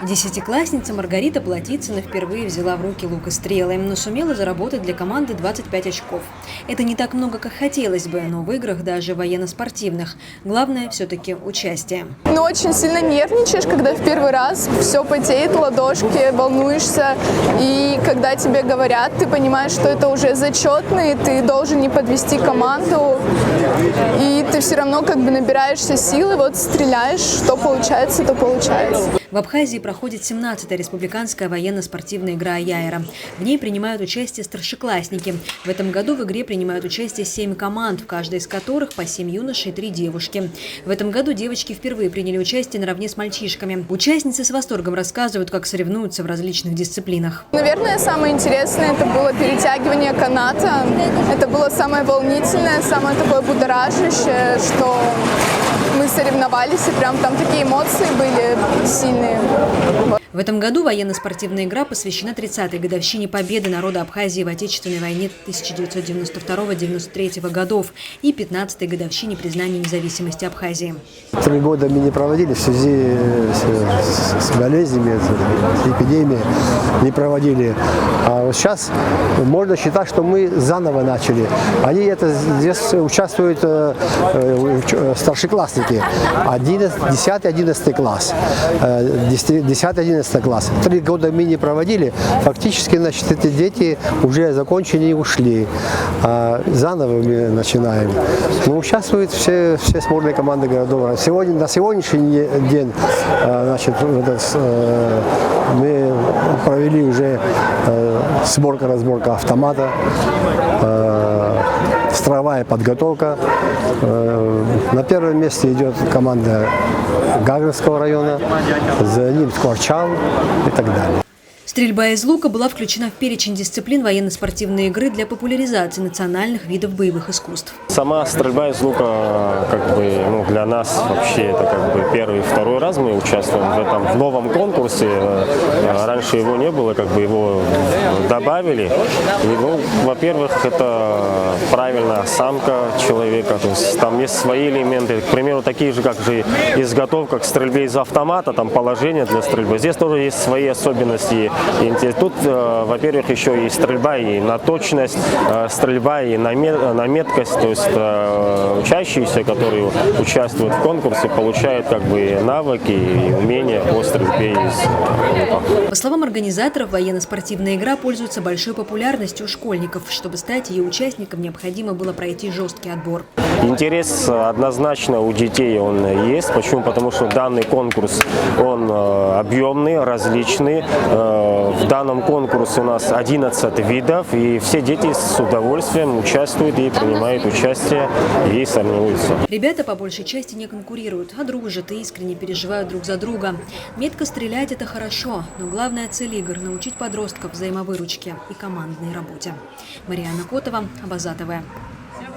Десятиклассница Маргарита Платицына впервые взяла в руки лук и стрелы, но сумела заработать для команды 25 очков. Это не так много, как хотелось бы, но в играх, даже военно-спортивных, главное все-таки участие. Очень сильно нервничаешь, когда в первый раз все потеет, ладошки, волнуешься. И когда тебе говорят, ты понимаешь, что это уже зачетный, ты должен не подвести команду. И ты все равно как бы набираешься силы, вот стреляешь, что получается, то получается. В Абхазии проходит 17-я республиканская военно-спортивная игра Яйра. В ней принимают участие старшеклассники. В этом году в игре принимают участие 7 команд, в каждой из которых по 7 юношей и 3 девушки. В этом году девочки впервые приняли участие наравне с мальчишками. Участницы с восторгом рассказывают, как соревнуются в различных дисциплинах. Наверное, самое интересное это было перетягивание каната. Это было самое волнительное, самое такое будоражащее, что мы соревновались, и прям там такие эмоции были сильные. В этом году военно-спортивная игра посвящена 30-й годовщине победы народа Абхазии в Отечественной войне 1992-1993 годов и 15-й годовщине признания независимости Абхазии. 3 года мы не проводили в связи с болезнями, с эпидемией, не проводили. А вот сейчас можно считать, что мы заново начали. Здесь участвуют старшеклассники, 10-11 класс. 10-11 класс. 3 года мы не проводили, фактически, значит, эти дети уже закончили и ушли. Заново мы начинаем. Но участвуют все сборные команды городов. На сегодняшний день, значит, мы провели уже сборка-разборка автомата, строевая подготовка. На первом месте идет команда Гагаринского района, за ним Скворчал и так далее. Стрельба из лука была включена в перечень дисциплин военно-спортивной игры для популяризации национальных видов боевых искусств. Сама стрельба из лука, для нас вообще это первый и второй раз мы участвуем в новом конкурсе. Раньше его не было, его добавили. И, во-первых, это правильно самка человека, то есть там есть свои элементы, к примеру, такие же, как же изготовка к стрельбе из автомата, там положение для стрельбы. Здесь тоже есть свои особенности. Тут, во-первых, еще и стрельба и на точность, стрельба и на меткость, то есть учащиеся, которые участвуют в конкурсе, получают навыки и умения по стрельбе из лука. По словам организаторов, военно-спортивная игра пользуется большой популярностью у школьников. Чтобы стать ее участником, необходимо было пройти жесткий отбор. Интерес однозначно у детей он есть. Почему? Потому что данный конкурс, он объемный, различный. В данном конкурсе у нас 11 видов, и все дети с удовольствием участвуют и принимают участие, и соревнуются. Ребята по большей части не конкурируют, а дружат и искренне переживают друг за друга. Метко стрелять – это хорошо, но главная цель игр – научить подростков взаимовыручке и командной работе. Мария Котова, Абаза ТВ.